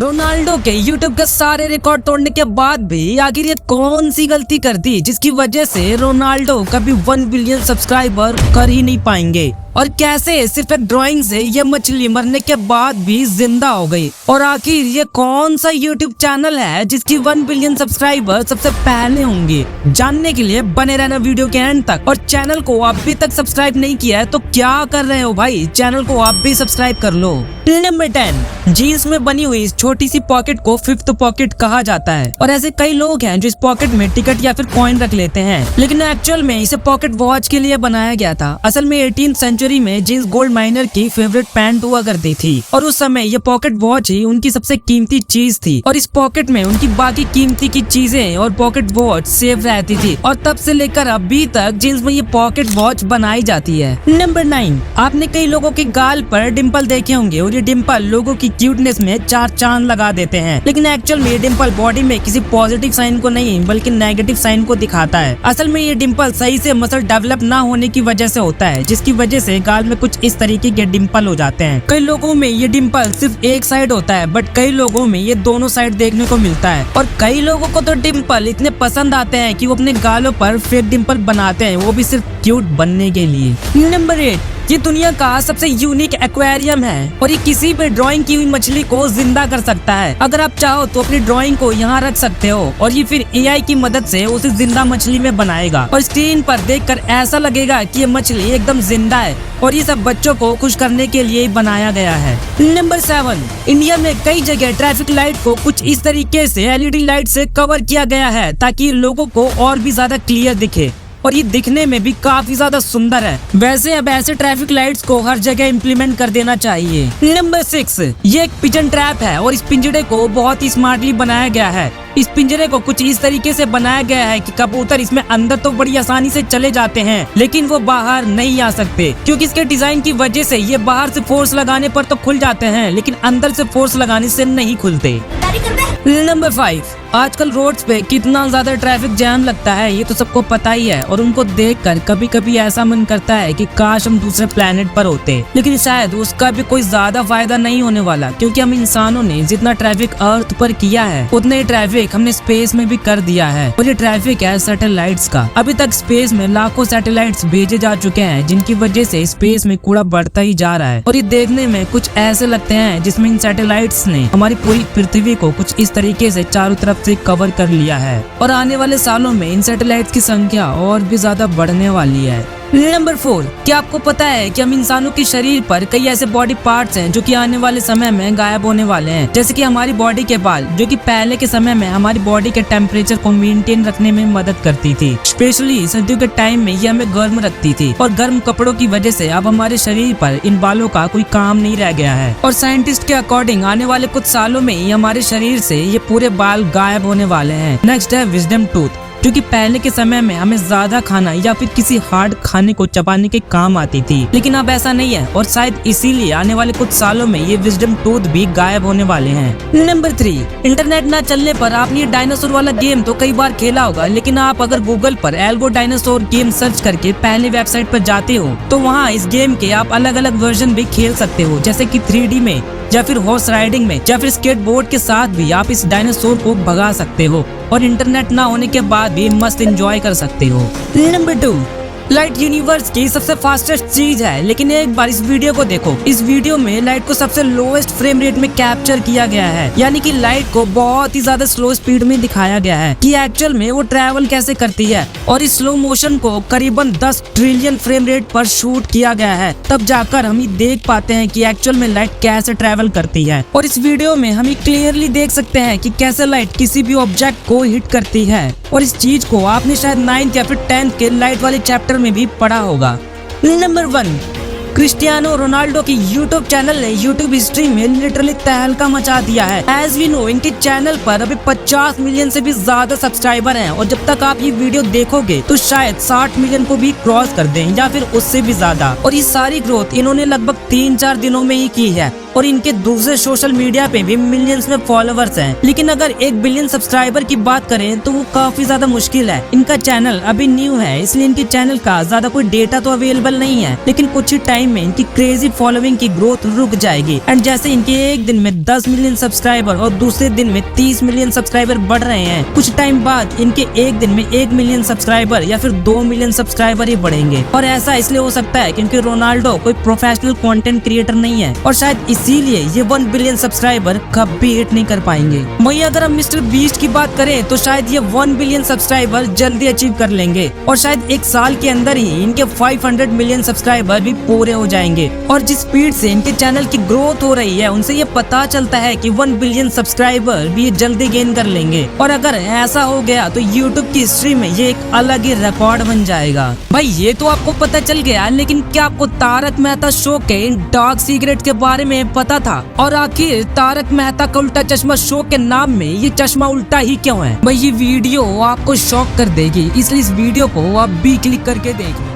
Ronaldo के YouTube के सारे रिकॉर्ड तोड़ने के बाद भी आखिर ये कौन सी गलती कर दी जिसकी वजह से रोनाल्डो कभी 1 बिलियन सब्सक्राइबर कर ही नहीं पाएंगे, और कैसे सिर्फ एक ड्राइंग से ये मछली मरने के बाद भी जिंदा हो गई। और आखिर ये कौन सा यूट्यूब चैनल है जिसकी 1 बिलियन सब्सक्राइबर सबसे पहले होंगे। जानने के लिए बने रहना वीडियो के एंड तक। और चैनल को अभी तक सब्सक्राइब नहीं किया है तो क्या कर रहे हो भाई, चैनल को आप भी सब्सक्राइब कर लो। नंबर 10, जीन्स में बनी हुई इस छोटी सी पॉकेट को 5th पॉकेट कहा जाता है। और ऐसे कई लोग हैं जो इस पॉकेट में टिकट या फिर कॉइन रख लेते हैं, लेकिन एक्चुअल में इसे पॉकेट वॉच के लिए बनाया गया था। असल में 18th सेंचुरी में जीन्स गोल्ड माइनर की फेवरेट पैंट हुआ करती थी, और उस समय ये पॉकेट वॉच ही उनकी सबसे कीमती चीज थी। और इस पॉकेट में उनकी बाकी कीमती की चीजें और पॉकेट वॉच सेफ रहती थी, और तब से लेकर अभी तक जीन्स में ये पॉकेट वॉच बनाई जाती है। नंबर 9, आपने कई लोगों के गाल पर डिम्पल देखे होंगे, और ये डिम्पल लोगों की क्यूटनेस में 4 चांद लगा देते हैं, लेकिन एक्चुअल में ये डिम्पल बॉडी में किसी पॉजिटिव साइन को नहीं बल्कि नेगेटिव साइन को दिखाता है। असल में ये डिम्पल सही से मसल डेवलप ना होने की वजह से होता है, जिसकी वजह से गाल में कुछ इस तरीके के डिम्पल हो जाते हैं। कई लोगों में ये डिम्पल सिर्फ एक साइड होता है, बट कई लोगों में ये दोनों साइड देखने को मिलता है। और कई लोगों को तो डिम्पल इतने पसंद आते हैं कि वो अपने गालों पर फेक डिम्पल बनाते हैं, वो भी सिर्फ क्यूट बनने के लिए। नंबर 8, ये दुनिया का सबसे यूनिक एक्वेरियम है, और ये किसी भी ड्राइंग की हुई मछली को जिंदा कर सकता है। अगर आप चाहो तो अपनी ड्राइंग को यहाँ रख सकते हो, और ये फिर AI की मदद से उसे जिंदा मछली में बनाएगा, और स्क्रीन पर देखकर ऐसा लगेगा कि ये मछली एकदम जिंदा है। और ये सब बच्चों को खुश करने के लिए बनाया गया है। नंबर 7, इंडिया में कई जगह ट्रैफिक लाइट को कुछ इस तरीके से LED लाइट से कवर किया गया है ताकि लोगों को और भी ज्यादा क्लियर दिखे, और ये दिखने में भी काफी ज्यादा सुंदर है। वैसे अब ऐसे ट्रैफिक लाइट्स को हर जगह इम्प्लीमेंट कर देना चाहिए। नंबर 6, ये एक पिजन ट्रैप है, और इस पिंजरे को बहुत ही स्मार्टली बनाया गया है। इस पिंजरे को कुछ इस तरीके से बनाया गया है कि कबूतर इसमें अंदर तो बड़ी आसानी से चले जाते हैं, लेकिन वो बाहर नहीं आ सकते, क्योंकि इसके डिजाइन की वजह से ये बाहर से फोर्स लगाने पर तो खुल जाते हैं, लेकिन अंदर से फोर्स लगाने से नहीं खुलते। नंबर 5, आजकल रोड्स पे कितना ज्यादा ट्रैफिक जैम लगता है ये तो सबको पता ही है, और उनको देखकर कभी कभी ऐसा मन करता है कि काश हम दूसरे प्लेनेट पर होते, लेकिन शायद उसका भी कोई ज्यादा फायदा नहीं होने वाला, क्योंकि हम इंसानों ने जितना ट्रैफिक अर्थ पर किया है उतने ही ट्रैफिक हमने स्पेस में भी कर दिया है। और ये ट्रैफिक है सैटेलाइट्स का। अभी तक स्पेस में लाखों सैटेलाइट्स भेजे जा चुके हैं, जिनकी वजह से स्पेस में कूड़ा बढ़ता ही जा रहा है, और ये देखने में कुछ ऐसे लगते हैं जिसमें इन सैटेलाइट्स ने हमारी पूरी पृथ्वी को कुछ इस तरीके से चारों तरफ से कवर कर लिया है, और आने वाले सालों में इन सैटेलाइट्स की संख्या और भी ज्यादा बढ़ने वाली है। नंबर 4, क्या आपको पता है कि हम इंसानों के शरीर पर कई ऐसे बॉडी पार्ट्स हैं जो कि आने वाले समय में गायब होने वाले हैं, जैसे कि हमारी बॉडी के बाल, जो कि पहले के समय में हमारी बॉडी के टेम्परेचर को मेंटेन रखने में मदद करती थी। स्पेशली सर्दियों के टाइम में ये हमें गर्म रखती थी, और गर्म कपड़ों की वजह से अब हमारे शरीर पर इन बालों का कोई काम नहीं रह गया है। और साइंटिस्ट के अकॉर्डिंग आने वाले कुछ सालों में ही हमारे शरीर से ये पूरे बाल गायब होने वाले हैं। नेक्स्ट है विजडम टूथ, क्योंकि पहले के समय में हमें ज्यादा खाना या फिर किसी हार्ड खाने को चबाने के काम आती थी, लेकिन अब ऐसा नहीं है, और शायद इसीलिए आने वाले कुछ सालों में ये विजडम टूथ भी गायब होने वाले हैं। नंबर 3, इंटरनेट ना चलने पर आपने ये डायनासोर वाला गेम तो कई बार खेला होगा, लेकिन आप अगर गूगल पर एल्गो डायनासोर गेम सर्च करके पहले वेबसाइट पर जाते हो तो वहाँ इस गेम के आप अलग अलग वर्जन भी खेल सकते हो, जैसे कि 3D में, या फिर हॉर्स राइडिंग में, या फिर स्केटबोर्ड के साथ भी आप इस डायनासोर को भगा सकते हो, और इंटरनेट ना होने के बाद भी मस्त एंजॉय कर सकते हो। नंबर 2, लाइट यूनिवर्स की सबसे फास्टेस्ट चीज है, लेकिन एक बार इस वीडियो को देखो। इस वीडियो में लाइट को सबसे लोएस्ट फ्रेम रेट में कैप्चर किया गया है, यानी कि लाइट को बहुत ही ज्यादा स्लो स्पीड में दिखाया गया है कि एक्चुअल में वो ट्रैवल कैसे करती है, और इस स्लो मोशन को करीबन 10 ट्रिलियन फ्रेम रेट पर शूट किया गया है। तब जाकर हम ये देख पाते हैं कि एक्चुअल में लाइट कैसे ट्रैवल करती है। और इस वीडियो में हम क्लियरली देख सकते हैं कि कैसे लाइट किसी भी ऑब्जेक्ट को हिट करती है, और इस चीज को आपने शायद 9th या फिर 10th के लाइट वाले चैप्टर में भी पढ़ा होगा। नंबर 1, क्रिस्टियानो रोनाल्डो की यूट्यूब चैनल ने यूट्यूब हिस्ट्री में लिटरली तहलका मचा दिया है। एज वी नो, इनके चैनल पर अभी 50 मिलियन से भी ज्यादा सब्सक्राइबर हैं, और जब तक आप ये वीडियो देखोगे तो शायद 60 मिलियन को भी क्रॉस कर दें, या फिर उससे भी ज्यादा। और ये सारी ग्रोथ इन्होंने लगभग 3-4 दिनों में ही की है। और इनके दूसरे सोशल मीडिया पे भी मिलियंस में फॉलोवर्स हैं। लेकिन अगर 1 बिलियन सब्सक्राइबर की बात करें तो वो काफी ज्यादा मुश्किल है। इनका चैनल अभी न्यू है, इसलिए इनके चैनल का ज्यादा कोई डेटा तो अवेलेबल नहीं है, लेकिन कुछ ही टाइम में इनकी क्रेजी फॉलोइंग की ग्रोथ रुक जाएगी। एंड जैसे इनके एक दिन में 10 मिलियन सब्सक्राइबर और दूसरे दिन में 30 मिलियन सब्सक्राइबर बढ़ रहे हैं, कुछ टाइम बाद इनके एक दिन में 1 मिलियन सब्सक्राइबर या फिर 2 मिलियन सब्सक्राइबर ही बढ़ेंगे। और ऐसा इसलिए हो सकता है क्योंकि रोनाल्डो कोई प्रोफेशनल कंटेंट क्रिएटर नहीं है और शायद इसीलिए ये 1 बिलियन सब्सक्राइबर कभी हिट नहीं कर पाएंगे। वहीं अगर हम मिस्टर बीस्ट की बात करें तो शायद ये 1 बिलियन सब्सक्राइबर जल्दी अचीव कर लेंगे और शायद एक साल के अंदर ही इनके 500 मिलियन सब्सक्राइबर भी पूरे हो जाएंगे। और जिस स्पीड से इनके चैनल की ग्रोथ हो रही है उनसे ये पता चलता है कि 1 बिलियन सब्सक्राइबर भी ये जल्दी गेन कर लेंगे। और अगर ऐसा हो गया तो यूट्यूब की हिस्ट्री में ये एक अलग ही रिकॉर्ड बन जाएगा। भाई ये तो आपको पता चल गया, लेकिन क्या आपको तारक मेहता शो के इन डार्क सीक्रेट के बारे में पता था? और आखिर तारक मेहता का उल्टा चश्मा शो के नाम में ये चश्मा उल्टा ही क्यों है? भाई ये वीडियो आपको शॉक कर देगी, इसलिए इस वीडियो को आप भी क्लिक करके देख लो।